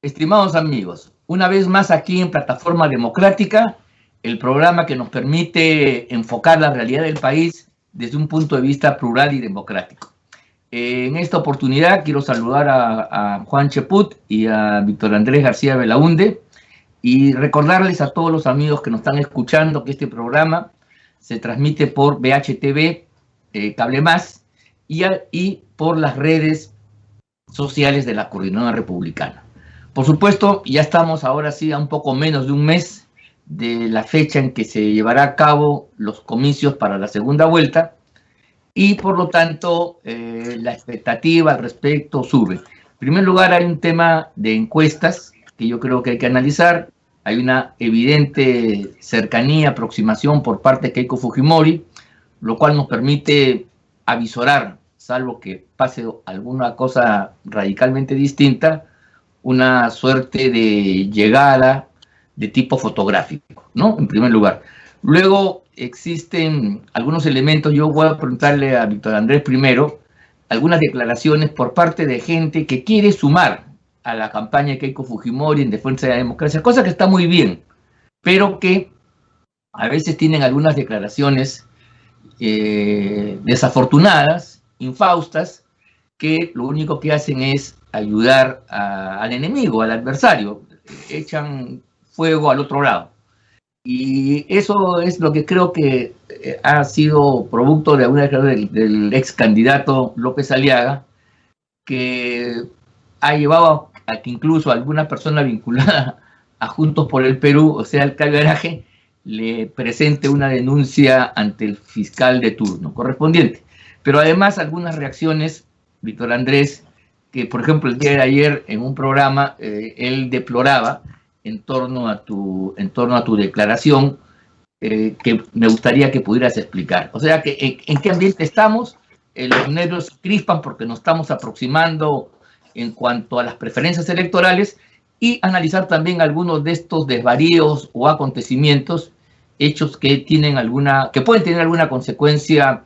Estimados amigos, una vez más aquí en Plataforma Democrática, el programa que nos permite enfocar la realidad del país desde un punto de vista plural y democrático. En esta oportunidad quiero saludar a Juan Cheput y a Víctor Andrés García Belaunde y recordarles a todos los amigos que nos están escuchando que este programa se transmite por BHTV, Cable Más y por las redes sociales de la Coordinadora Republicana. Por supuesto, ya estamos ahora sí a un poco menos de un mes de la fecha en que se llevará a cabo los comicios para la segunda vuelta y por lo tanto la expectativa al respecto sube. En primer lugar, hay un tema de encuestas que yo creo que hay que analizar. Hay una evidente cercanía, aproximación por parte de Keiko Fujimori, lo cual nos permite avisorar, salvo que pase alguna cosa radicalmente distinta, una suerte de llegada de tipo fotográfico, ¿no? En primer lugar. Luego existen algunos elementos, yo voy a preguntarle a Víctor Andrés primero, algunas declaraciones por parte de gente que quiere sumar a la campaña de Keiko Fujimori en defensa de la democracia, cosa que está muy bien, pero que a veces tienen algunas declaraciones desafortunadas, infaustas, que lo único que hacen es ayudar al enemigo, al adversario, echan fuego al otro lado. Y eso es lo que creo que ha sido producto de alguna declaración del ex candidato López Aliaga, que ha llevado a que incluso alguna persona vinculada a Juntos por el Perú, o sea, el Calveraje, le presente una denuncia ante el fiscal de turno correspondiente. Pero además algunas reacciones, Víctor Andrés, que por ejemplo el día de ayer en un programa él deploraba en torno a tu declaración, que me gustaría que pudieras explicar. O sea, que en qué ambiente estamos, los nervios se crispan porque nos estamos aproximando en cuanto a las preferencias electorales y analizar también algunos de estos desvaríos o acontecimientos, hechos que pueden tener alguna consecuencia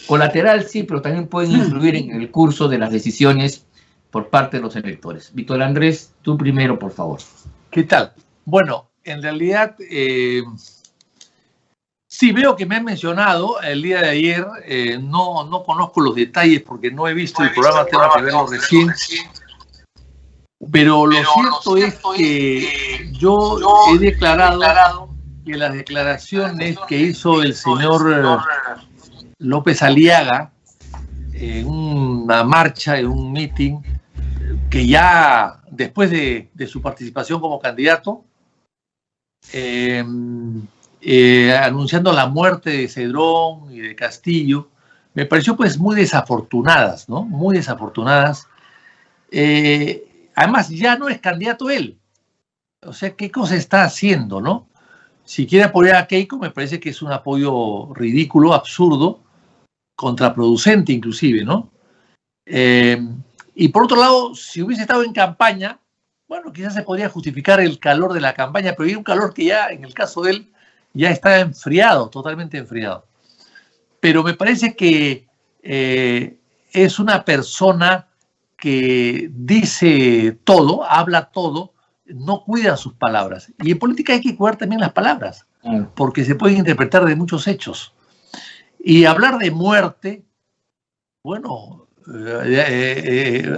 colateral, sí, pero también pueden influir en el curso de las decisiones por parte de los electores. Víctor Andrés, tú primero, por favor. ¿Qué tal? Bueno, en realidad, sí veo que me han mencionado el día de ayer, no conozco los detalles porque no he visto el programa, tengo que verlo recién, pero lo cierto es que yo he declarado que las declaraciones que hizo el señor López Aliaga en una marcha, en un meeting, que ya después de su participación como candidato, anunciando la muerte de Cedrón y de Castillo, me pareció pues muy desafortunadas, ¿no? Muy desafortunadas. Además, ya no es candidato él. O sea, ¿qué cosa está haciendo, no? Si quiere apoyar a Keiko, me parece que es un apoyo ridículo, absurdo, contraproducente inclusive, ¿no? Y por otro lado, si hubiese estado en campaña, bueno, quizás se podría justificar el calor de la campaña, pero hay un calor que ya, en el caso de él, ya está enfriado, totalmente enfriado. Pero me parece que es una persona que dice todo, habla todo, no cuida sus palabras. Y en política hay que cuidar también las palabras, porque se pueden interpretar de muchos hechos. Y hablar de muerte, bueno,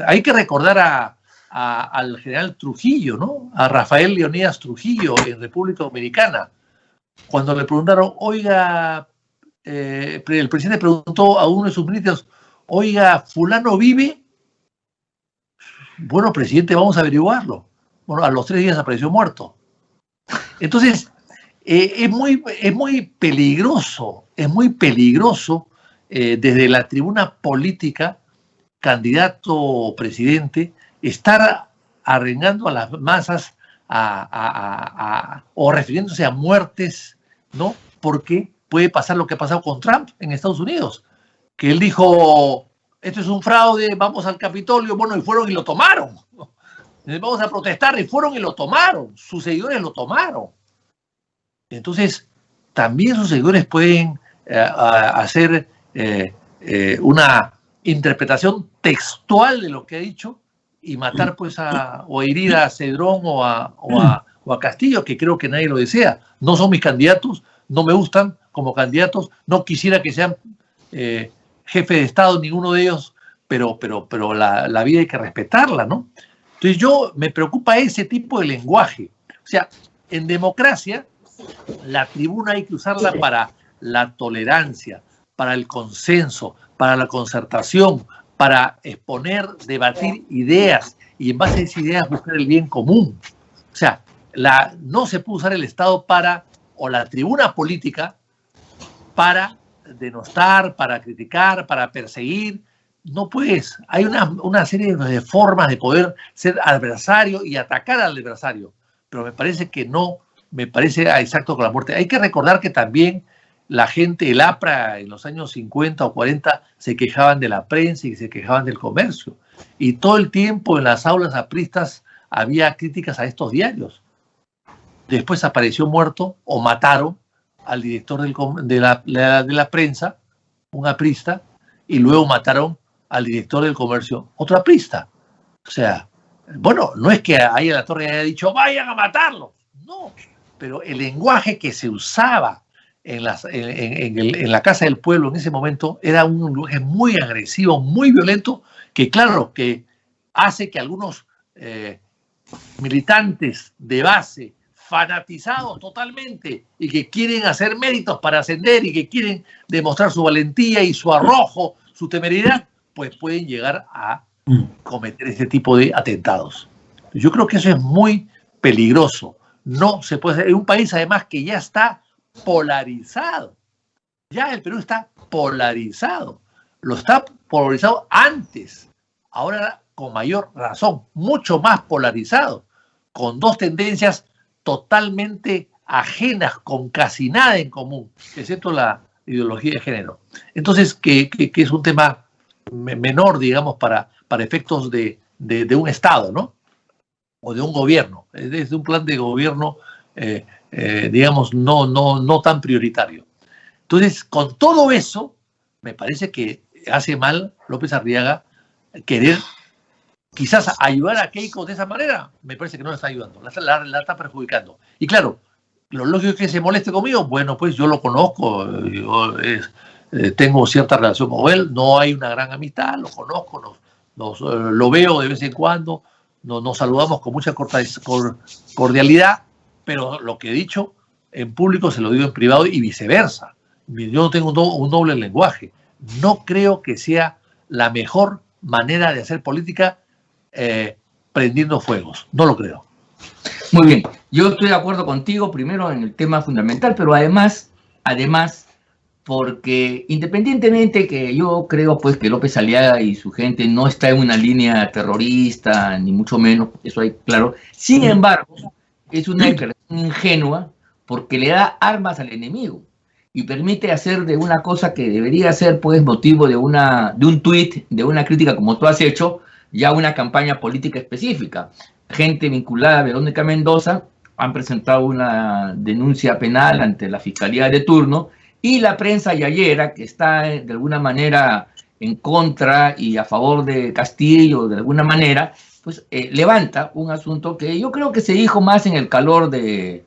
hay que recordar al general Trujillo, ¿no? A Rafael Leonidas Trujillo en República Dominicana. Cuando le preguntaron, oiga, el presidente preguntó a uno de sus ministros, oiga, ¿fulano vive? Bueno, presidente, vamos a averiguarlo. Bueno, a los 3 días apareció muerto. Entonces, es muy peligroso desde la tribuna política, candidato o presidente, estar arengando a las masas o refiriéndose a muertes, ¿no? Porque puede pasar lo que ha pasado con Trump en Estados Unidos, que él dijo, esto es un fraude, vamos al Capitolio, bueno, y fueron y lo tomaron. Vamos a protestar, y fueron y lo tomaron. Sus seguidores lo tomaron. Entonces, también sus seguidores pueden hacer una interpretación textual de lo que ha dicho y matar pues o herir a Cedrón o a Castillo, que creo que nadie lo desea. No son mis candidatos, no me gustan como candidatos, no quisiera que sean jefe de Estado ninguno de ellos, pero la vida hay que respetarla, ¿no? Entonces me preocupa ese tipo de lenguaje. O sea, en democracia, la tribuna hay que usarla para la tolerancia, para el consenso, para la concertación, para exponer, debatir ideas y en base a esas ideas buscar el bien común. O sea, no se puede usar el Estado o la tribuna política para denostar, para criticar, para perseguir. No puedes. Hay una serie de formas de poder ser adversario y atacar al adversario, pero me parece que no, me parece exacto con la muerte. Hay que recordar que también la gente, el APRA, en los años 50 o 40, se quejaban de la prensa y se quejaban del comercio. Y todo el tiempo en las aulas apristas había críticas a estos diarios. Después apareció muerto o mataron al director de la prensa, un aprista, y luego mataron al director del comercio, otro aprista. O sea, bueno, no es que ahí la Torre haya dicho, vayan a matarlo. No, pero el lenguaje que se usaba en la Casa del Pueblo en ese momento era un lenguaje muy agresivo, muy violento, que claro, que hace que algunos militantes de base, fanatizados totalmente y que quieren hacer méritos para ascender y que quieren demostrar su valentía y su arrojo, su temeridad, pues pueden llegar a cometer este tipo de atentados. Yo creo que eso es muy peligroso. No se puede hacer. En un país además que ya está polarizado. Ya el Perú está polarizado. Lo está polarizado antes. Ahora con mayor razón, mucho más polarizado, con dos tendencias totalmente ajenas, con casi nada en común, excepto la ideología de género. Entonces, que es un tema menor, digamos, para efectos de un Estado, ¿no? O de un gobierno, es de un plan de gobierno, digamos, no tan prioritario. Entonces, con todo eso, me parece que hace mal López Arriaga querer quizás ayudar a Keiko de esa manera. Me parece que no la está ayudando, la está perjudicando. Y claro, lo lógico es que se moleste conmigo. Bueno, pues yo lo conozco, tengo cierta relación con él, no hay una gran amistad, lo conozco, lo veo de vez en cuando, nos saludamos con mucha cordialidad, pero lo que he dicho en público se lo digo en privado y viceversa. Yo no tengo un doble lenguaje. No creo que sea la mejor manera de hacer política prendiendo fuegos. No lo creo. Muy bien. Yo estoy de acuerdo contigo, primero en el tema fundamental, pero además, porque independientemente que yo creo pues que López Aliaga y su gente no está en una línea terrorista, ni mucho menos, eso hay claro. Sin embargo, es una declaración ingenua porque le da armas al enemigo y permite hacer de una cosa que debería ser pues motivo de un tuit, de una crítica como tú has hecho, ya una campaña política específica. Gente vinculada a Verónica Mendoza han presentado una denuncia penal ante la Fiscalía de turno y la prensa yayera, que está de alguna manera en contra y a favor de Castillo, de alguna manera, pues levanta un asunto que yo creo que se dijo más en el calor de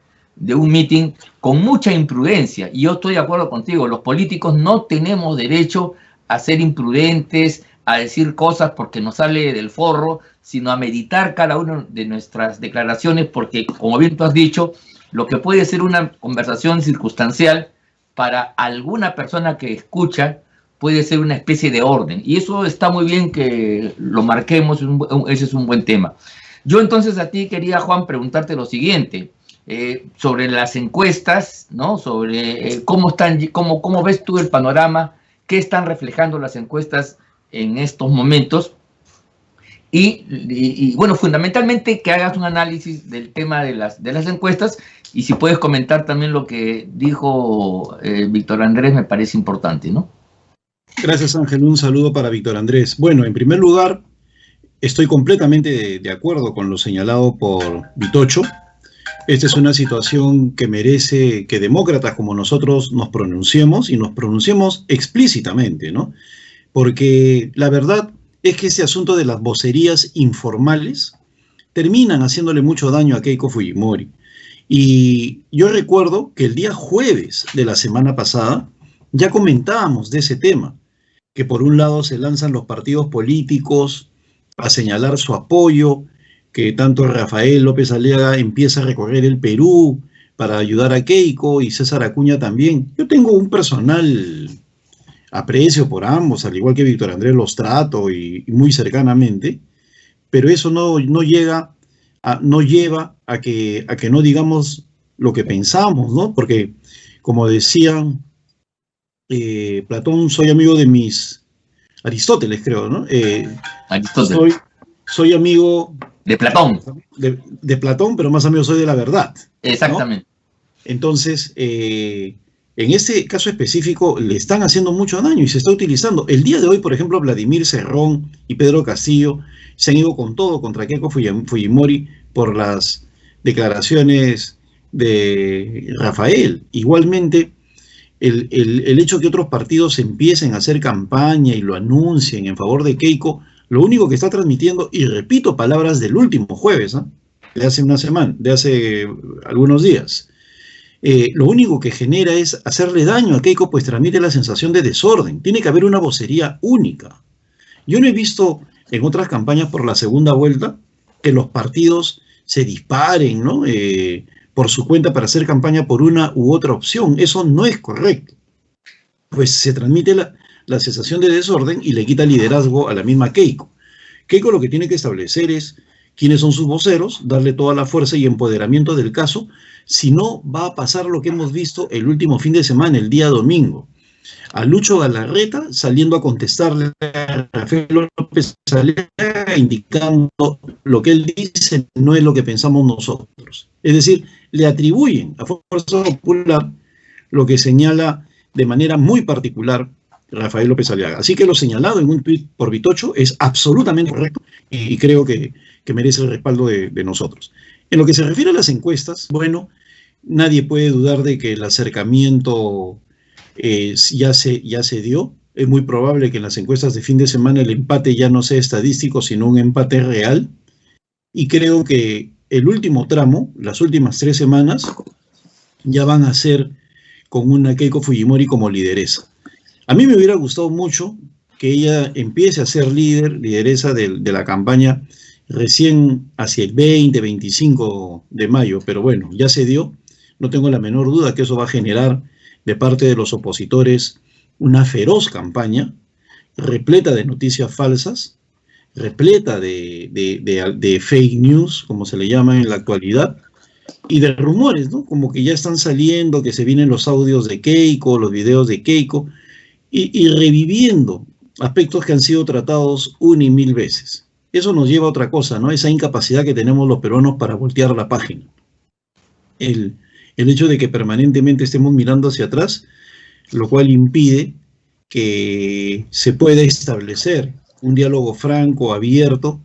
un meeting con mucha imprudencia. Y yo estoy de acuerdo contigo, los políticos no tenemos derecho a ser imprudentes, a decir cosas porque nos sale del forro, sino a meditar cada una de nuestras declaraciones, porque, como bien tú has dicho, lo que puede ser una conversación circunstancial para alguna persona que escucha puede ser una especie de orden. Y eso está muy bien que lo marquemos, ese es un buen tema. Yo entonces a ti quería, Juan, preguntarte lo siguiente, sobre las encuestas, ¿no? Sobre cómo ves tú el panorama, qué están reflejando las encuestas en estos momentos y bueno, fundamentalmente que hagas un análisis del tema de las encuestas y si puedes comentar también lo que dijo Víctor Andrés, me parece importante, ¿no? Gracias, Ángel. Un saludo para Víctor Andrés. Bueno, en primer lugar, estoy completamente de acuerdo con lo señalado por Vitocho. Esta es una situación que merece que demócratas como nosotros nos pronunciemos y nos pronunciemos explícitamente, ¿no? Porque la verdad es que ese asunto de las vocerías informales terminan haciéndole mucho daño a Keiko Fujimori. Y yo recuerdo que el día jueves de la semana pasada ya comentábamos de ese tema, que por un lado se lanzan los partidos políticos a señalar su apoyo, que tanto Rafael López Aliaga empieza a recorrer el Perú para ayudar a Keiko y César Acuña también. Yo tengo un personal aprecio por ambos, al igual que Víctor Andrés los trato y muy cercanamente, pero eso no lleva a que no digamos lo que pensamos, ¿no? Porque, como decía Platón, soy amigo de Aristóteles, creo, ¿no? Aristóteles. Soy amigo de Platón. De Platón, pero más amigo soy de la verdad. Exactamente. ¿No? Entonces, en este caso específico le están haciendo mucho daño y se está utilizando. El día de hoy, por ejemplo, Vladimir Cerrón y Pedro Castillo se han ido con todo contra Keiko Fujimori por las declaraciones de Rafael. Igualmente, el hecho que otros partidos empiecen a hacer campaña y lo anuncien en favor de Keiko, lo único que está transmitiendo, y repito palabras del último jueves, ¿eh? de hace una semana, de hace algunos días, lo único que genera es hacerle daño a Keiko, pues transmite la sensación de desorden. Tiene que haber una vocería única. Yo no he visto en otras campañas por la segunda vuelta que los partidos se disparen, ¿no? Por su cuenta para hacer campaña por una u otra opción. Eso no es correcto. Pues se transmite la sensación de desorden y le quita liderazgo a la misma Keiko. Keiko lo que tiene que establecer es quiénes son sus voceros, darle toda la fuerza y empoderamiento del caso. Si no, va a pasar lo que hemos visto el último fin de semana, el día domingo. A Lucho Galarreta saliendo a contestarle a Rafael López Aliaga, indicando lo que él dice no es lo que pensamos nosotros. Es decir, le atribuyen a Fuerza Popular lo que señala de manera muy particular Rafael López Aliaga. Así que lo señalado en un tuit por Vitocho es absolutamente correcto y creo que merece el respaldo de nosotros. En lo que se refiere a las encuestas, bueno, nadie puede dudar de que el acercamiento ya se dio. Es muy probable que en las encuestas de fin de semana el empate ya no sea estadístico, sino un empate real. Y creo que el último tramo, las últimas 3 semanas, ya van a ser con una Keiko Fujimori como lideresa. A mí me hubiera gustado mucho que ella empiece a ser lideresa de la campaña recién hacia el 20-25 de mayo, pero bueno, ya se dio. No tengo la menor duda que eso va a generar de parte de los opositores una feroz campaña, repleta de noticias falsas, repleta de fake news, como se le llama en la actualidad, y de rumores, ¿no? Como que ya están saliendo, que se vienen los audios de Keiko, los videos de Keiko, y reviviendo aspectos que han sido tratados 1 y 1000 veces. Eso nos lleva a otra cosa, ¿no? Esa incapacidad que tenemos los peruanos para voltear la página. El hecho de que permanentemente estemos mirando hacia atrás, lo cual impide que se pueda establecer un diálogo franco, abierto,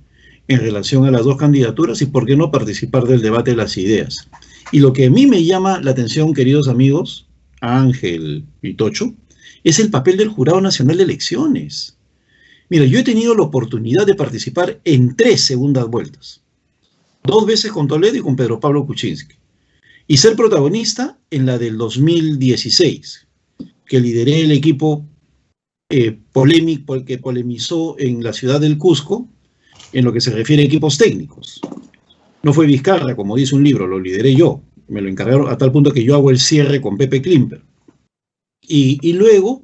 en relación a las dos candidaturas y por qué no participar del debate de las ideas. Y lo que a mí me llama la atención, queridos amigos, Ángel y Tocho, es el papel del Jurado Nacional de Elecciones. Mira, yo he tenido la oportunidad de participar en 3 segundas vueltas. 2 veces con Toledo y con Pedro Pablo Kuczynski. Y ser protagonista en la del 2016, que lideré el equipo polémico, que polemizó en la ciudad del Cusco, en lo que se refiere a equipos técnicos. No fue Vizcarra, como dice un libro, lo lideré yo. Me lo encargaron a tal punto que yo hago el cierre con Pepe Klimper. Y luego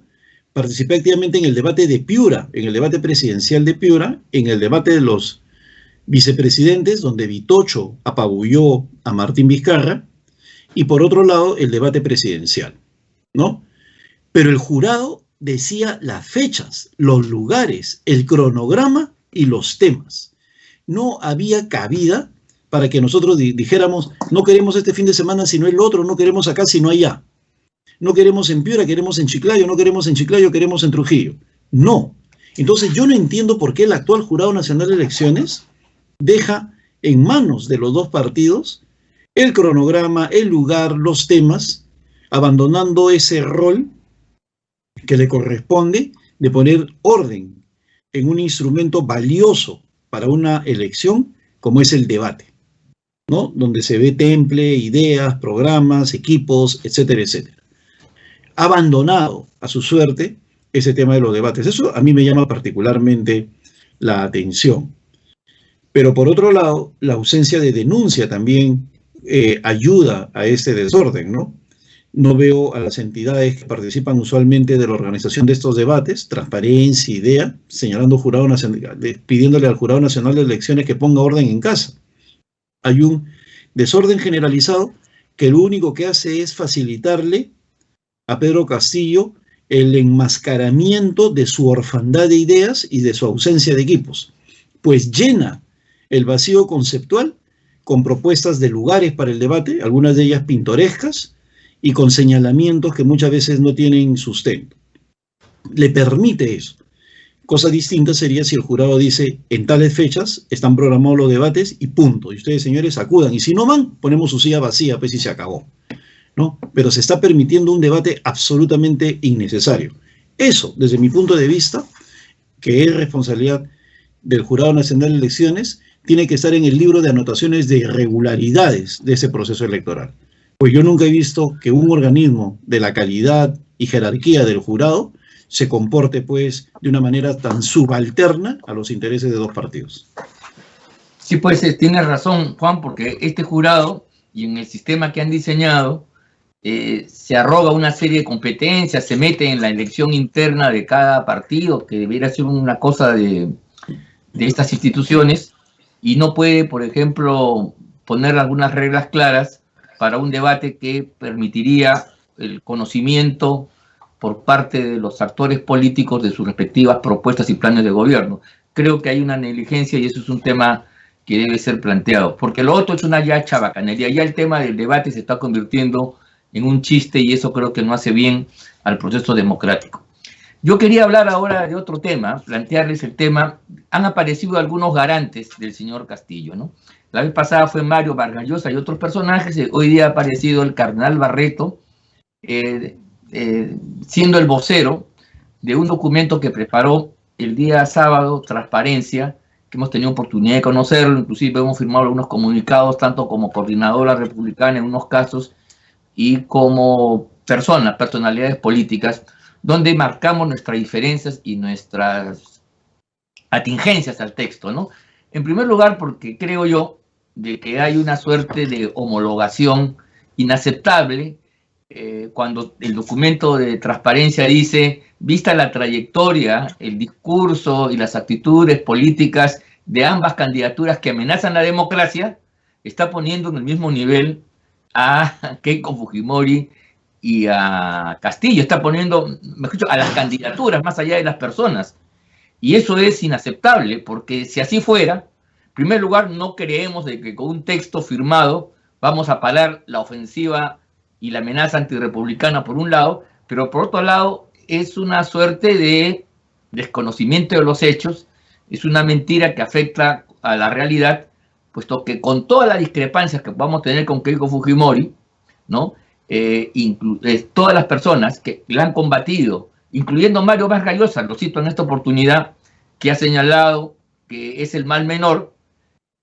participé activamente en el debate de Piura, en el debate presidencial de Piura, en el debate de los vicepresidentes, donde Vitocho apabulló a Martín Vizcarra, y por otro lado, el debate presidencial, ¿no? Pero el jurado decía las fechas, los lugares, el cronograma y los temas. No había cabida para que nosotros dijéramos, no queremos este fin de semana sino el otro, no queremos acá sino allá. No queremos en Piura, queremos en Chiclayo, no queremos en Chiclayo, queremos en Trujillo. No. Entonces yo no entiendo por qué el actual Jurado Nacional de Elecciones deja en manos de los dos partidos el cronograma, el lugar, los temas, abandonando ese rol que le corresponde de poner orden en un instrumento valioso para una elección como es el debate, ¿no? Donde se ve temple, ideas, programas, equipos, etcétera, etcétera. Ha abandonado a su suerte ese tema de los debates. Eso a mí me llama particularmente la atención. Pero por otro lado, la ausencia de denuncia también ayuda a este desorden, ¿no? No veo a las entidades que participan usualmente de la organización de estos debates, Transparencia, IDEA, señalando Jurado Nacional, pidiéndole al Jurado Nacional de Elecciones que ponga orden en casa. Hay un desorden generalizado que lo único que hace es facilitarle a Pedro Castillo el enmascaramiento de su orfandad de ideas y de su ausencia de equipos, pues llena el vacío conceptual con propuestas de lugares para el debate, algunas de ellas pintorescas, y con señalamientos que muchas veces no tienen sustento. Le permite eso. Cosa distinta sería si el jurado dice, en tales fechas están programados los debates y punto. Y ustedes, señores, acudan. Y si no van, ponemos su silla vacía, pues y se acabó, ¿no? Pero se está permitiendo un debate absolutamente innecesario. Eso, desde mi punto de vista, que es responsabilidad del Jurado Nacional de Elecciones, tiene que estar en el libro de anotaciones de irregularidades de ese proceso electoral. Pues yo nunca he visto que un organismo de la calidad y jerarquía del jurado se comporte pues de una manera tan subalterna a los intereses de dos partidos. Sí, pues tienes razón, Juan, porque este jurado y en el sistema que han diseñado se arroga una serie de competencias, se mete en la elección interna de cada partido, que debería ser una cosa de estas instituciones, y no puede, por ejemplo, poner algunas reglas claras para un debate que permitiría el conocimiento por parte de los actores políticos de sus respectivas propuestas y planes de gobierno. Creo que hay una negligencia y eso es un tema que debe ser planteado, porque lo otro es una ya chabacanería. Ya el tema del debate se está convirtiendo en un chiste y eso creo que no hace bien al proceso democrático. Yo quería hablar ahora de otro tema, plantearles el tema. Han aparecido algunos garantes del señor Castillo, ¿no? La vez pasada fue Mario Vargas Llosa y otros personajes. Hoy día ha aparecido el cardenal Barreto, siendo el vocero de un documento que preparó el día sábado, Transparencia, que hemos tenido oportunidad de conocerlo, inclusive hemos firmado algunos comunicados, tanto como coordinadora republicana en unos casos y como personalidades políticas, donde marcamos nuestras diferencias y nuestras atingencias al texto, ¿no? En primer lugar, porque creo yo de que hay una suerte de homologación inaceptable cuando el documento de Transparencia dice, vista la trayectoria, el discurso y las actitudes políticas de ambas candidaturas que amenazan la democracia, está poniendo en el mismo nivel a Keiko Fujimori y a Castillo, está poniendo, mejor dicho, a las candidaturas más allá de las personas. Y eso es inaceptable, porque si así fuera, en primer lugar, no creemos de que con un texto firmado vamos a parar la ofensiva y la amenaza antirrepublicana por un lado, pero por otro lado es una suerte de desconocimiento de los hechos, es una mentira que afecta a la realidad, puesto que con todas las discrepancias que podamos tener con Keiko Fujimori, ¿no? Todas las personas que la han combatido, incluyendo Mario Vargas Llosa, lo cito en esta oportunidad, que ha señalado que es el mal menor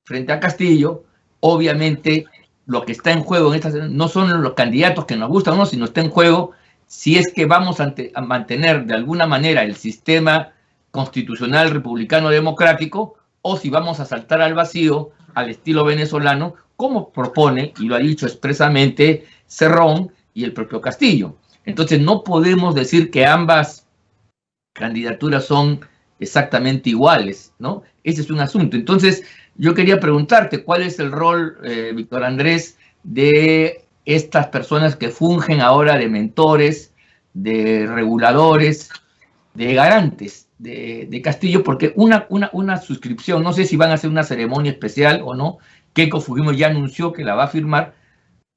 frente a Castillo. Obviamente lo que está en juego en estas no son los candidatos que nos gustan, no, sino está en juego si es que vamos a mantener de alguna manera el sistema constitucional republicano democrático o si vamos a saltar al vacío al estilo venezolano, como propone, y lo ha dicho expresamente Cerrón y el propio Castillo. Entonces no podemos decir que ambas candidaturas son exactamente iguales, ¿no? Ese es un asunto. Entonces yo quería preguntarte cuál es el rol, Víctor Andrés, de estas personas que fungen ahora de mentores, de reguladores, de garantes de Castillo, porque una suscripción, no sé si van a hacer una ceremonia especial o no, Keiko Fujimori ya anunció que la va a firmar,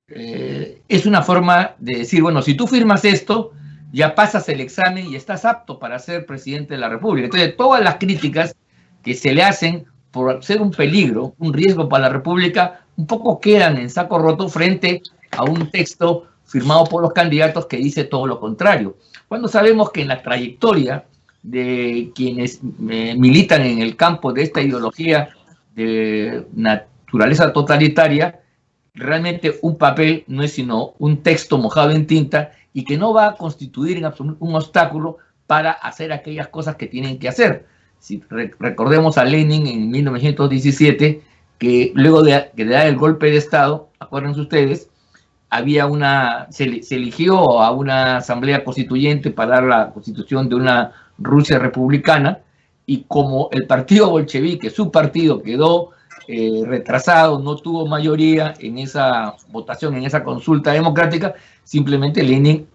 es una forma de decir, bueno, si tú firmas esto, ya pasas el examen y estás apto para ser presidente de la República. Entonces, todas las críticas que se le hacen por ser un peligro, un riesgo para la República, un poco quedan en saco roto frente a un texto firmado por los candidatos que dice todo lo contrario. Cuando sabemos que en la trayectoria de quienes militan en el campo de esta ideología de naturaleza totalitaria, realmente un papel no es sino un texto mojado en tinta y que no va a constituir en absoluto un obstáculo para hacer aquellas cosas que tienen que hacer. Si recordemos a Lenin en 1917, que luego de dar el golpe de Estado, acuérdense ustedes, se eligió a una asamblea constituyente para dar la constitución de una Rusia republicana, y como el partido bolchevique, su partido, quedó retrasado, no tuvo mayoría en esa votación, en esa consulta democrática, simplemente Lenin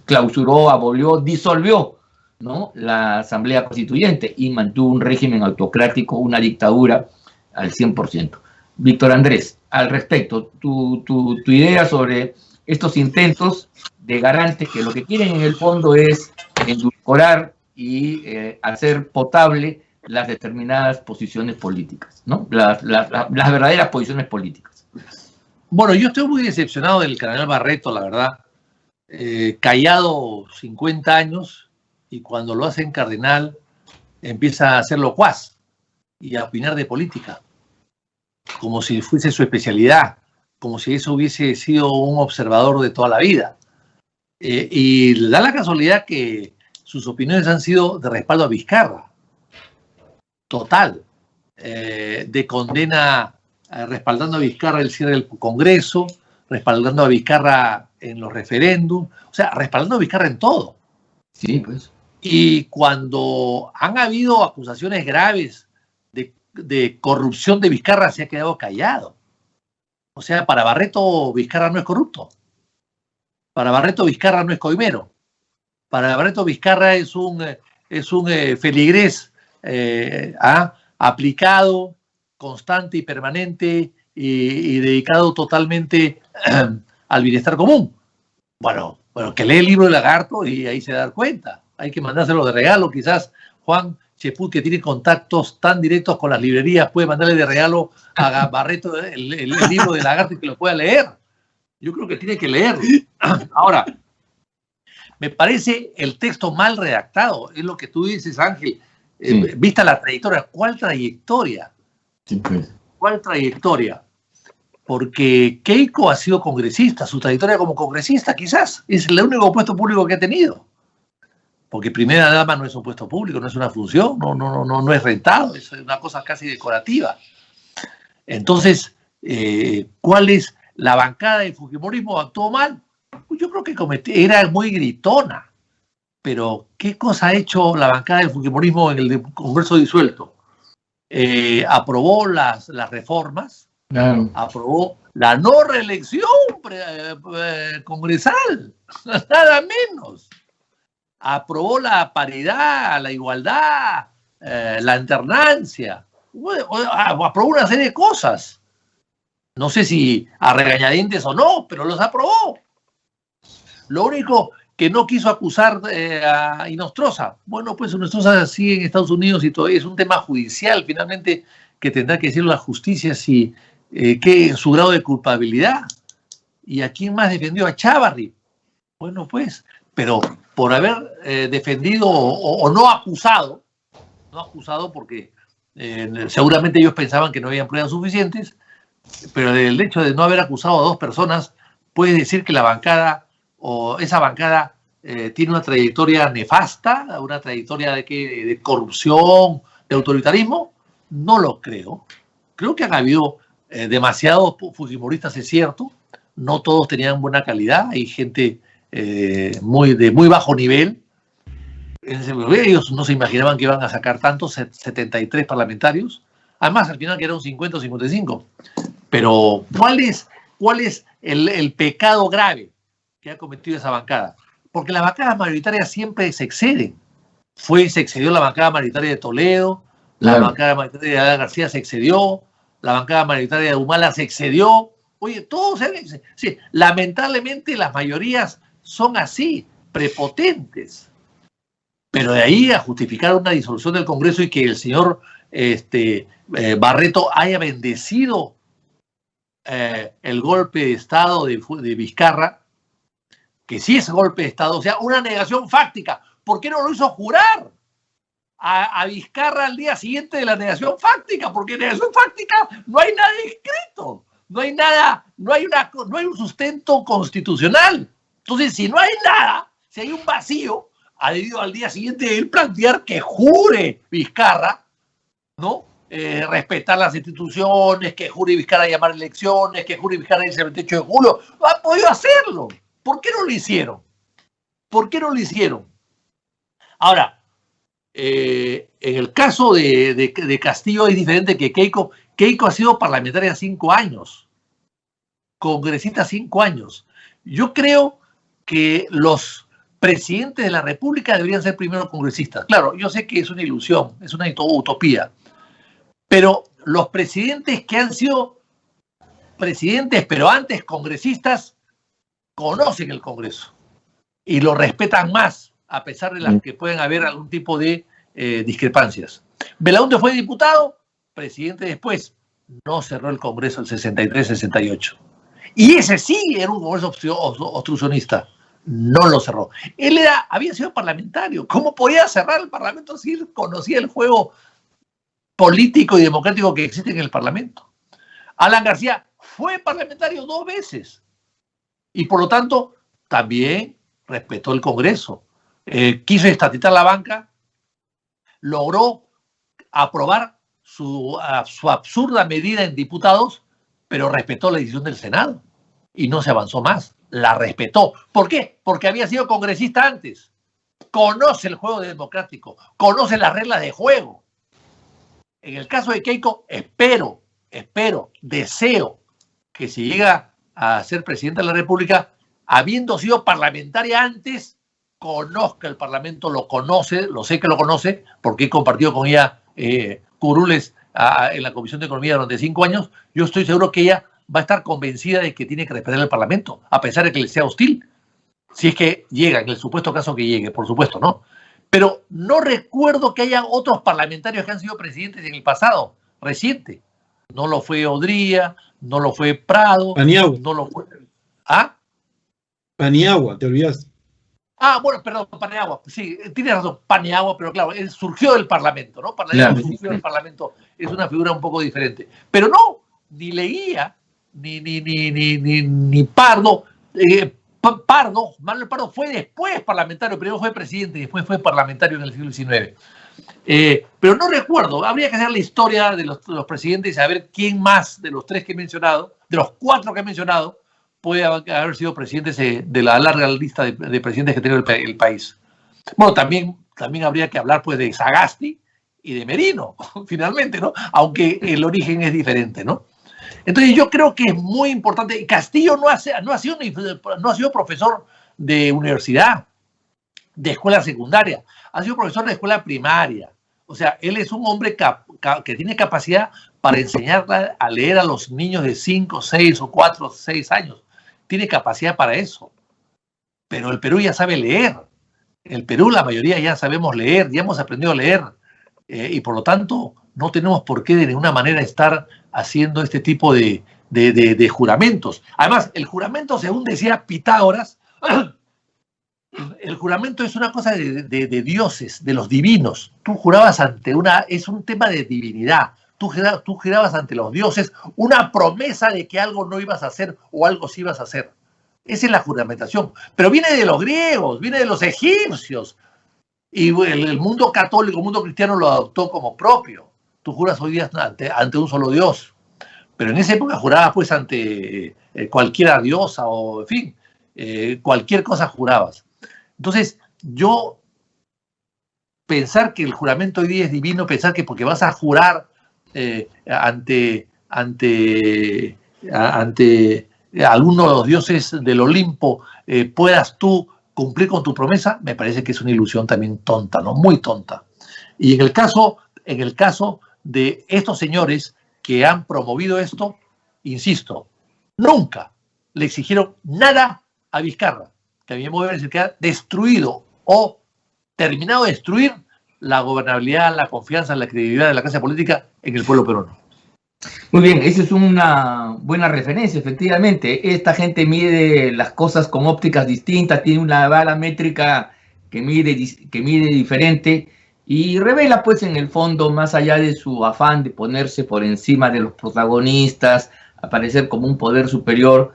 clausuró, abolió, disolvió, ¿no?, la asamblea constituyente y mantuvo un régimen autocrático, una dictadura al 100%. Víctor Andrés, al respecto, tu idea sobre estos intentos de Garantes, que lo que quieren en el fondo es endulcorar y hacer potable las determinadas posiciones políticas, ¿no? Las verdaderas posiciones políticas. Bueno, yo estoy muy decepcionado del cardenal Barreto, la verdad. Callado 50 años, y cuando lo hacen cardenal empieza a hacer locuaz y a opinar de política, como si fuese su especialidad, como si eso hubiese sido un observador de toda la vida. Y da la casualidad que sus opiniones han sido de respaldo a Vizcarra, total, de condena, respaldando a Vizcarra el cierre del Congreso, respaldando a Vizcarra en los referéndums, o sea, respaldando a Vizcarra en todo. Sí, pues. Y cuando han habido acusaciones graves de corrupción de Vizcarra, se ha quedado callado. O sea, para Barreto, Vizcarra no es corrupto. Para Barreto, Vizcarra no es coimero. Para Barreto, Vizcarra es un feligrés aplicado, constante y permanente y dedicado totalmente al bienestar común. Bueno, que lee el libro de Lagarto y ahí se da cuenta. Hay que mandárselo de regalo. Quizás Juan Cheput, que tiene contactos tan directos con las librerías, puede mandarle de regalo a Barreto el libro de Lagarto y que lo pueda leer. Yo creo que tiene que leerlo. Ahora, me parece el texto mal redactado. Es lo que tú dices, Ángel. Sí. Vista la trayectoria. ¿Cuál trayectoria? Sí, pues. ¿Cuál trayectoria? Porque Keiko ha sido congresista. Su trayectoria como congresista quizás es el único puesto público que ha tenido. Porque primera dama no es un puesto público, no es una función, no es rentado, es una cosa casi decorativa. Entonces, ¿cuál es la bancada del fujimorismo? ¿Actuó mal? Pues yo creo que era muy gritona. Pero, ¿qué cosa ha hecho la bancada del fujimorismo en el Congreso disuelto? Aprobó las reformas, claro. Aprobó la no reelección congresal, nada menos. Aprobó la paridad, la igualdad, la alternancia, aprobó una serie de cosas. No sé si a regañadientes o no, pero los aprobó. Lo único que no quiso acusar a Inostroza. Bueno, pues Inostroza sigue en Estados Unidos y todavía es un tema judicial, finalmente, que tendrá que decir la justicia si qué su grado de culpabilidad. ¿Y a quién más defendió? A Chávarri. Bueno, pues, pero por haber defendido o no acusado porque seguramente ellos pensaban que no habían pruebas suficientes, pero el hecho de no haber acusado a dos personas puede decir que la bancada o esa bancada tiene una trayectoria nefasta, una trayectoria de corrupción, de autoritarismo. No lo creo. Creo que han habido demasiados fujimoristas, es cierto. No todos tenían buena calidad. Hay gente de muy bajo nivel. Ellos no se imaginaban que iban a sacar tantos, 73 parlamentarios. Además, al final quedaron 50 o 55. Pero, ¿cuál es el pecado grave que ha cometido esa bancada? Porque las bancadas mayoritarias siempre se exceden. Se excedió la bancada mayoritaria de Toledo, la bancada mayoritaria de Adán García se excedió, la bancada mayoritaria de Humala se excedió. Oye, todos sí, lamentablemente las mayorías son así, prepotentes. Pero de ahí a justificar una disolución del Congreso y que el señor Barreto haya bendecido el golpe de Estado de Vizcarra, que sí es golpe de Estado, o sea, una negación fáctica, ¿por qué no lo hizo jurar a Vizcarra al día siguiente de la negación fáctica? Porque en negación fáctica no hay nada escrito, no hay nada, no hay un sustento constitucional. Entonces, si no hay nada, si hay un vacío, ha debido al día siguiente él plantear que jure Vizcarra, ¿no? Respetar las instituciones, que jure Vizcarra llamar elecciones, que jure Vizcarra irse el 28 de julio. No ha podido hacerlo. ¿Por qué no lo hicieron? ¿Por qué no lo hicieron? Ahora, en el caso de Castillo es diferente que Keiko. Keiko ha sido parlamentaria 5 años, congresista 5 años. Yo creo que los presidentes de la República deberían ser primero congresistas. Claro, yo sé que es una ilusión, es una utopía, pero los presidentes que han sido presidentes, pero antes congresistas, conocen el Congreso y lo respetan más, a pesar de las que pueden haber algún tipo de discrepancias. Belaúnde fue diputado, presidente después, no cerró el Congreso el 63-68. Y ese sí era un Congreso obstruccionista, no lo cerró. Él había sido parlamentario, ¿cómo podía cerrar el Parlamento si él conocía el juego político y democrático que existe en el Parlamento? Alan García fue parlamentario 2 veces y por lo tanto también respetó el Congreso. Quiso estatutar la banca, logró aprobar su absurda medida en diputados, pero respetó la decisión del Senado y no se avanzó más. La respetó. ¿Por qué? Porque había sido congresista antes. Conoce el juego democrático, conoce las reglas de juego. En el caso de Keiko, deseo que si llega a ser presidenta de la República, habiendo sido parlamentaria antes, conozca el Parlamento, lo conoce, lo sé que lo conoce, porque he compartido con ella curules en la Comisión de Economía durante 5 años. Yo estoy seguro que ella va a estar convencida de que tiene que respetar el Parlamento, a pesar de que le sea hostil. Si es que llega, en el supuesto caso que llegue, por supuesto, ¿no? Pero no recuerdo que haya otros parlamentarios que han sido presidentes en el pasado, reciente. No lo fue Odría, no lo fue Prado, Paniagua. no lo fue... ¿Ah? Paniagua, te olvidaste. Ah, bueno, perdón, Paniagua, sí, tiene razón, Paniagua, pero claro, él surgió del Parlamento, ¿no? Paniagua surgió del Parlamento, es una figura un poco diferente. Pero no, ni Leguía, ni Pardo, Manuel Pardo fue después parlamentario, primero fue presidente y después fue parlamentario en el siglo XIX. Pero no recuerdo, habría que hacer la historia de los presidentes y saber quién más de los 3 que he mencionado, de los 4 que he mencionado, puede haber sido presidentes de la larga lista de presidentes que tiene el país. Bueno, también habría que hablar pues de Sagasti y de Merino, finalmente, ¿no? Aunque el origen es diferente, ¿no? Entonces yo creo que es muy importante. Castillo no ha sido profesor de universidad, de escuela secundaria, ha sido profesor de escuela primaria. O sea, él es un hombre que tiene capacidad para enseñar a leer a los niños de 5, 6 o 4, 6 años. Tiene capacidad para eso. Pero el Perú ya sabe leer. En el Perú la mayoría ya sabemos leer, ya hemos aprendido a leer. Y por lo tanto no tenemos por qué de ninguna manera estar haciendo este tipo de juramentos. Además, el juramento, según decía Pitágoras, el juramento es una cosa de dioses, de los divinos. Tú jurabas es un tema de divinidad. Tú jurabas ante los dioses una promesa de que algo no ibas a hacer o algo sí ibas a hacer. Esa es la juramentación. Pero viene de los griegos, viene de los egipcios. Y el mundo católico, el mundo cristiano lo adoptó como propio. Tú juras hoy día ante un solo Dios. Pero en esa época jurabas pues ante cualquier diosa o, en fin, cualquier cosa jurabas. Entonces, yo pensar que el juramento hoy día es divino, pensar que porque vas a jurar ante alguno de los dioses del Olimpo puedas tú cumplir con tu promesa, me parece que es una ilusión también tonta, ¿no? Muy tonta. Y en el caso de estos señores que han promovido esto, insisto, nunca le exigieron nada a Vizcarra, que a mí me parece que ha destruido o terminado de destruir la gobernabilidad, la confianza, la credibilidad de la clase política en el pueblo peruano. Muy bien, esa es una buena referencia, efectivamente. Esta gente mide las cosas con ópticas distintas, tiene una vara métrica que mide diferente y revela pues en el fondo, más allá de su afán de ponerse por encima de los protagonistas, aparecer como un poder superior,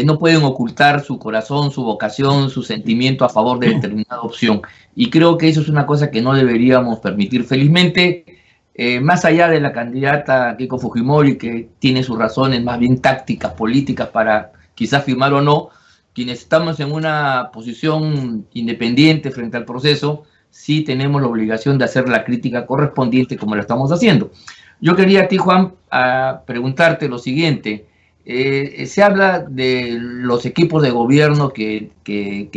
no pueden ocultar su corazón, su vocación, su sentimiento a favor de determinada opción. Y creo que eso es una cosa que no deberíamos permitir. Felizmente, más allá de la candidata Keiko Fujimori, que tiene sus razones más bien tácticas, políticas para quizás firmar o no, quienes estamos en una posición independiente frente al proceso, sí tenemos la obligación de hacer la crítica correspondiente como lo estamos haciendo. Yo quería a ti, Juan, preguntarte lo siguiente. Se habla de los equipos de gobierno que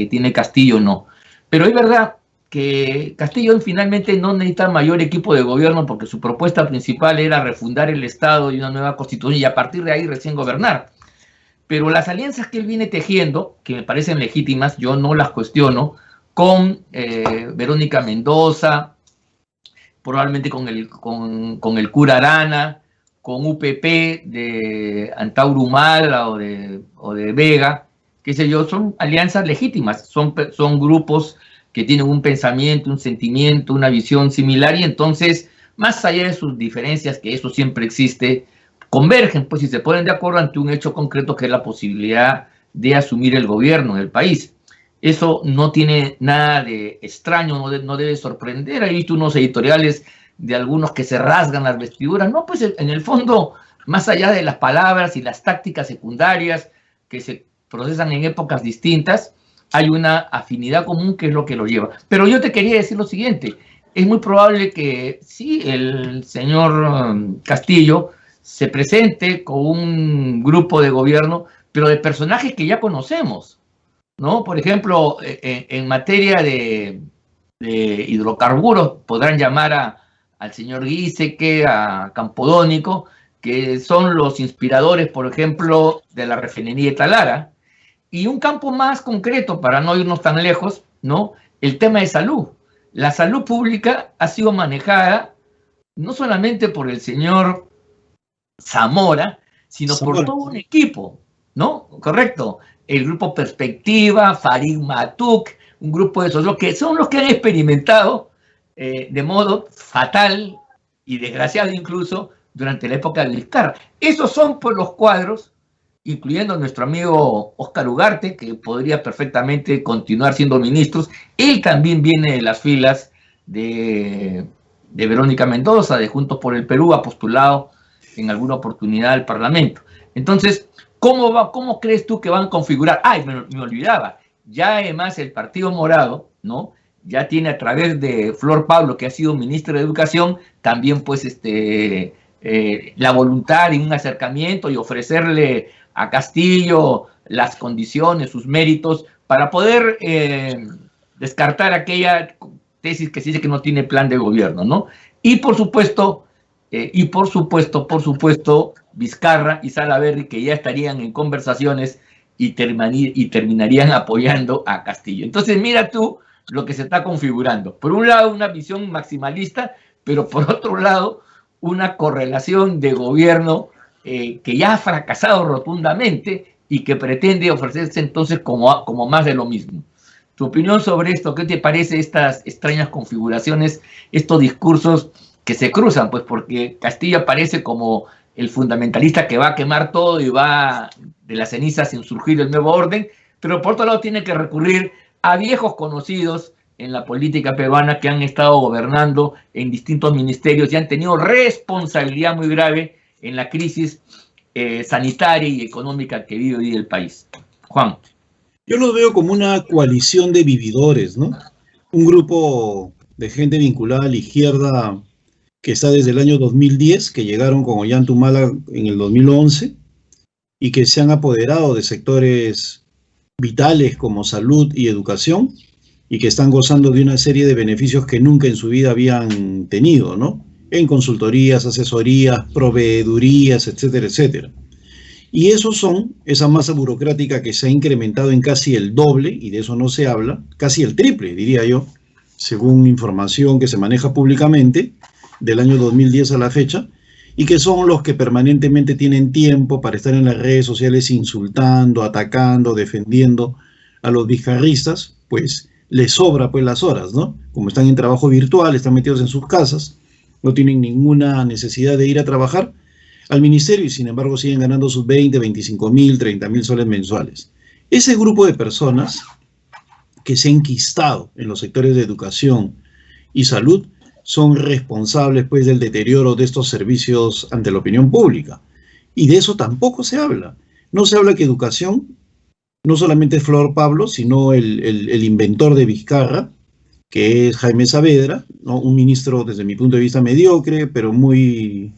tiene Castillo, no. Pero es verdad que Castillo finalmente no necesita mayor equipo de gobierno porque su propuesta principal era refundar el Estado y una nueva constitución y a partir de ahí recién gobernar. Pero las alianzas que él viene tejiendo, que me parecen legítimas, yo no las cuestiono, con Verónica Mendoza, probablemente con el cura Arana, con UPP de Antauro Humala o de Vega, qué sé yo, son alianzas legítimas, son grupos que tienen un pensamiento, un sentimiento, una visión similar y entonces, más allá de sus diferencias, que eso siempre existe, convergen, pues si se ponen de acuerdo ante un hecho concreto que es la posibilidad de asumir el gobierno del país. Eso no tiene nada de extraño, no debe sorprender. He visto unos editoriales de algunos que se rasgan las vestiduras. No, pues en el fondo, más allá de las palabras y las tácticas secundarias que se procesan en épocas distintas, hay una afinidad común que es lo que lo lleva. Pero yo te quería decir lo siguiente. Es muy probable que sí, el señor Castillo se presente con un grupo de gobierno, pero de personajes que ya conocemos, ¿no? Por ejemplo, en materia de hidrocarburos, podrán llamar al señor Giesecke, a Campodónico, que son los inspiradores, por ejemplo, de la refinería de Talara. Y un campo más concreto, para no irnos tan lejos, ¿no? El tema de salud. La salud pública ha sido manejada no solamente por el señor Zamora, sino por todo un equipo, ¿no? Correcto. El grupo Perspectiva, Farid Matuk, un grupo de esos, que son los que han experimentado de modo fatal y desgraciado incluso durante la época de Vizcarra. Esos son pues los cuadros, incluyendo a nuestro amigo Óscar Ugarte, que podría perfectamente continuar siendo ministro. Él también viene de las filas de Verónica Mendoza, de Juntos por el Perú, ha postulado en alguna oportunidad al Parlamento. Entonces, ¿cómo crees tú que van a configurar? Ay, me olvidaba, ya además el Partido Morado, ¿no? Ya tiene a través de Flor Pablo, que ha sido ministra de Educación, también pues la voluntad de un acercamiento y ofrecerle a Castillo las condiciones, sus méritos, para poder descartar aquella tesis que se dice que no tiene plan de gobierno, ¿no? Y por supuesto, Vizcarra y Salaverry, que ya estarían en conversaciones y terminarían apoyando a Castillo. Entonces, mira tú lo que se está configurando. Por un lado, una visión maximalista, pero por otro lado, una correlación de gobierno que ya ha fracasado rotundamente y que pretende ofrecerse entonces como más de lo mismo. Tu opinión sobre esto, ¿qué te parece estas extrañas configuraciones, estos discursos que se cruzan? Pues porque Castillo aparece como el fundamentalista que va a quemar todo y va de las cenizas sin surgir el nuevo orden, pero por otro lado tiene que recurrir a viejos conocidos en la política peruana que han estado gobernando en distintos ministerios y han tenido responsabilidad muy grave en la crisis sanitaria y económica que vive hoy el país. Juan. Yo lo veo como una coalición de vividores, ¿no? Un grupo de gente vinculada a la izquierda que está desde el año 2010, que llegaron con Ollanta Humala en el 2011 y que se han apoderado de sectores vitales como salud y educación y que están gozando de una serie de beneficios que nunca en su vida habían tenido, ¿no? En consultorías, asesorías, proveedurías, etcétera, etcétera. Y esa masa burocrática que se ha incrementado en casi el doble, y de eso no se habla, casi el triple, diría yo, según información que se maneja públicamente, del año 2010 a la fecha, y que son los que permanentemente tienen tiempo para estar en las redes sociales insultando, atacando, defendiendo a los vizcarristas, pues les sobra pues las horas, ¿no? Como están en trabajo virtual, están metidos en sus casas, no tienen ninguna necesidad de ir a trabajar al ministerio y sin embargo siguen ganando sus 20, 25.000, 30.000 soles mensuales. Ese grupo de personas que se ha enquistado en los sectores de educación y salud son responsables pues del deterioro de estos servicios ante la opinión pública. Y de eso tampoco se habla. No se habla que educación no solamente es Flor Pablo, sino el inventor de Vizcarra, que es Jaime Saavedra, ¿no? Un ministro desde mi punto de vista mediocre, pero muy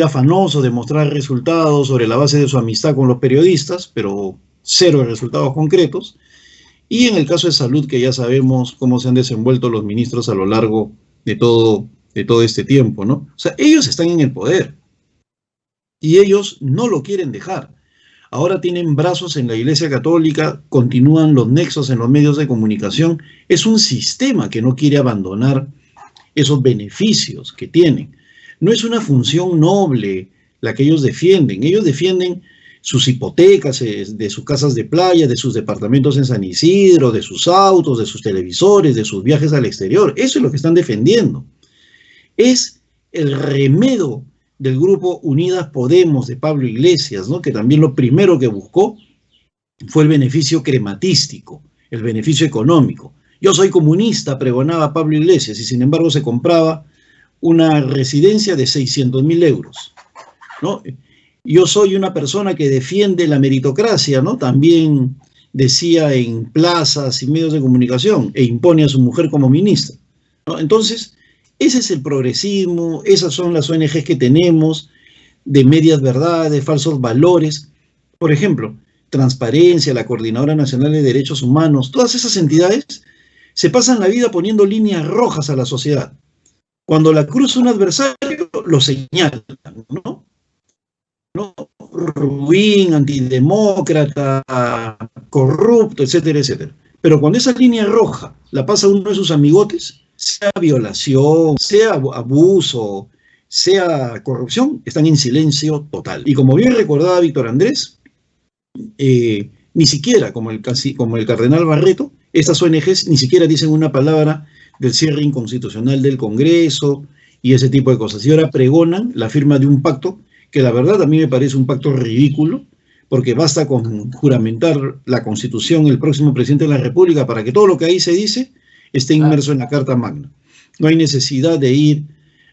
afanoso de mostrar resultados sobre la base de su amistad con los periodistas, pero cero resultados concretos. Y en el caso de salud, que ya sabemos cómo se han desenvuelto los ministros a lo largo de todo este tiempo, ¿no? O sea, ellos están en el poder y ellos no lo quieren dejar. Ahora tienen brazos en la Iglesia Católica, continúan los nexos en los medios de comunicación. Es un sistema que no quiere abandonar esos beneficios que tienen. No es una función noble la que ellos defienden. Ellos defienden sus hipotecas de sus casas de playa, de sus departamentos en San Isidro, de sus autos, de sus televisores, de sus viajes al exterior. Eso es lo que están defendiendo. Es el remedo del grupo Unidas Podemos de Pablo Iglesias, ¿no? Que también lo primero que buscó fue el beneficio crematístico, el beneficio económico. Yo soy comunista, pregonaba Pablo Iglesias, y sin embargo se compraba una residencia de 600.000 euros, ¿no? Yo soy una persona que defiende la meritocracia, ¿no? También decía en plazas y medios de comunicación, e impone a su mujer como ministra, ¿no? Entonces, ese es el progresismo, esas son las ONGs que tenemos, de medias verdades, falsos valores. Por ejemplo, Transparencia, la Coordinadora Nacional de Derechos Humanos, todas esas entidades se pasan la vida poniendo líneas rojas a la sociedad. Cuando la cruza un adversario, lo señalan, ¿no? Ruin, antidemócrata, corrupto, etcétera, etcétera. Pero cuando esa línea roja la pasa uno de sus amigotes, sea violación, sea abuso, sea corrupción, están en silencio total. Y como bien recordaba Víctor Andrés, ni siquiera, como el cardenal Barreto, estas ONGs ni siquiera dicen una palabra del cierre inconstitucional del Congreso y ese tipo de cosas. Y ahora pregonan la firma de un pacto que la verdad a mí me parece un pacto ridículo, porque basta con juramentar la Constitución el próximo presidente de la República para que todo lo que ahí se dice esté inmerso en la Carta Magna. No hay necesidad de ir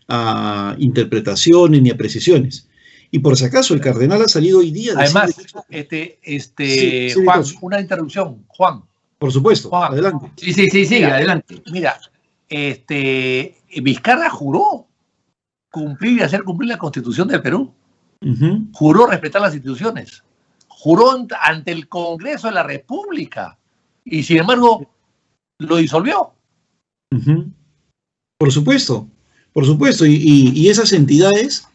a interpretaciones ni a precisiones. Y por si acaso el cardenal ha salido hoy día... Además, sí, Juan, una interrupción, Juan. Por supuesto, Juan. Adelante. Sí, Mira, adelante. Mira, Vizcarra juró cumplir y hacer cumplir la Constitución del Perú. Juró respetar las instituciones. Juró ante el Congreso de la República. Y sin embargo, lo disolvió. Por supuesto. Y esas entidades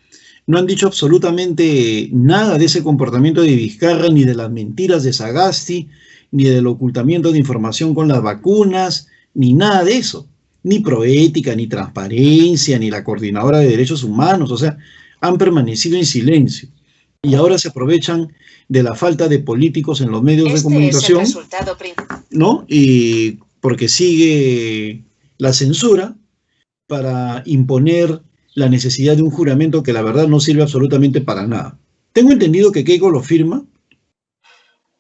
no han dicho absolutamente nada de ese comportamiento de Vizcarra, ni de las mentiras de Sagasti, ni del ocultamiento de información con las vacunas, ni nada de eso. Ni Proética, ni Transparencia, ni la Coordinadora de Derechos Humanos. O sea, han permanecido en silencio. Y ahora se aprovechan de la falta de políticos en los medios de comunicación, ¿no? Y porque sigue la censura para imponer la necesidad de un juramento que la verdad no sirve absolutamente para nada. Tengo entendido que Keiko lo firma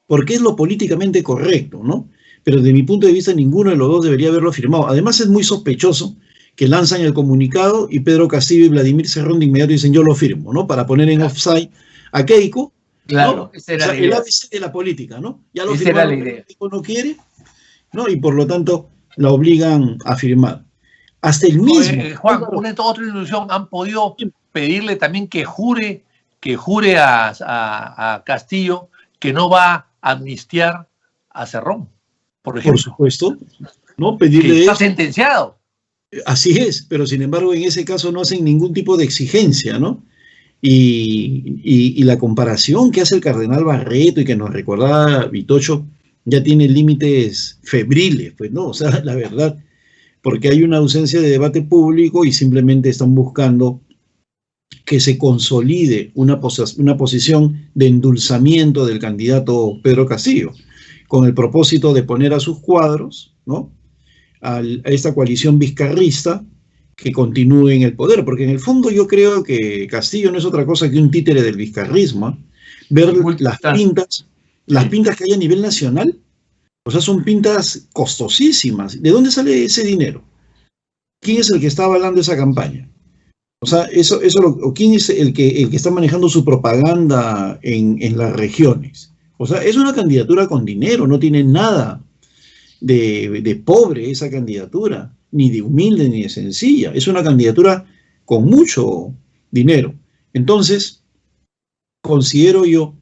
porque es lo políticamente correcto, ¿no? Pero desde mi punto de vista ninguno de los dos debería haberlo firmado. Además es muy sospechoso que lanzan el comunicado y Pedro Castillo y Vladimir Cerrón de inmediato dicen yo lo firmo, ¿no? Para poner en offside a Keiko. Claro, ¿no? esa era o sea, la idea. el ABC de la política, ¿no? Ya lo Esa firmaron, era la idea. Keiko no quiere, ¿no? Y por lo tanto la obligan a firmar. Hasta el mismo. Juan, otra institución han podido pedirle también que jure a Castillo que no va a amnistiar a Cerrón, por ejemplo. Por supuesto, ¿no? Pedirle que está eso. sentenciado. Así es, pero sin embargo en ese caso no hacen ningún tipo de exigencia, ¿no? Y la comparación que hace el cardenal Barreto y que nos recordaba Vitocho ya tiene límites febriles, pues no, o sea, la verdad, porque hay una ausencia de debate público y simplemente están buscando que se consolide una posición de endulzamiento del candidato Pedro Castillo, con el propósito de poner a sus cuadros, ¿no? a esta coalición vizcarrista que continúe en el poder, porque en el fondo yo creo que Castillo no es otra cosa que un títere del vizcarrismo. Ver las pintas que hay a nivel nacional, o sea, son pintas costosísimas. ¿De dónde sale ese dinero? ¿Quién es el que está avalando esa campaña? O sea, ¿quién es el que está manejando su propaganda en las regiones? O sea, es una candidatura con dinero, no tiene nada de pobre esa candidatura, ni de humilde ni de sencilla. Es una candidatura con mucho dinero. Entonces, considero yo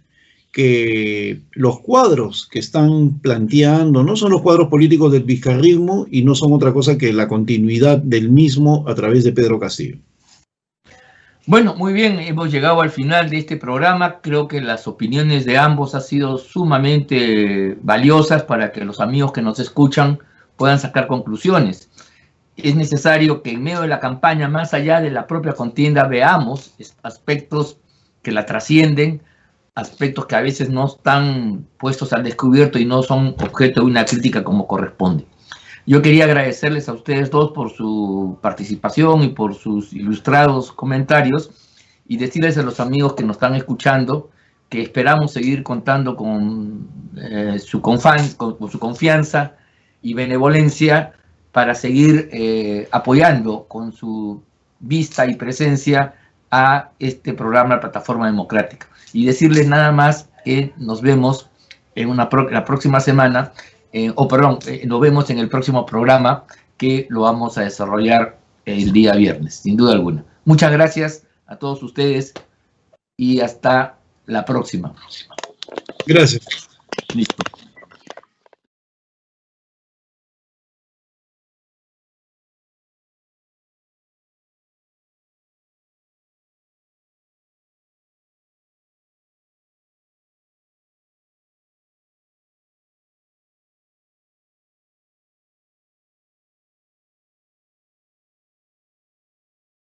que los cuadros que están planteando no son los cuadros políticos del vizcarrismo y no son otra cosa que la continuidad del mismo a través de Pedro Castillo. Bueno, muy bien, hemos llegado al final de este programa. Creo que las opiniones de ambos han sido sumamente valiosas para que los amigos que nos escuchan puedan sacar conclusiones. Es necesario que en medio de la campaña, más allá de la propia contienda, veamos aspectos que la trascienden, aspectos que a veces no están puestos al descubierto y no son objeto de una crítica como corresponde. Yo quería agradecerles a ustedes dos por su participación y por sus ilustrados comentarios y decirles a los amigos que nos están escuchando que esperamos seguir contando con su confianza y benevolencia para seguir apoyando con su vista y presencia a este programa Plataforma Democrática. Y decirles nada más que nos vemos en la próxima semana, nos vemos en el próximo programa que lo vamos a desarrollar el día viernes, sin duda alguna. Muchas gracias a todos ustedes y hasta la próxima. Gracias. Listo.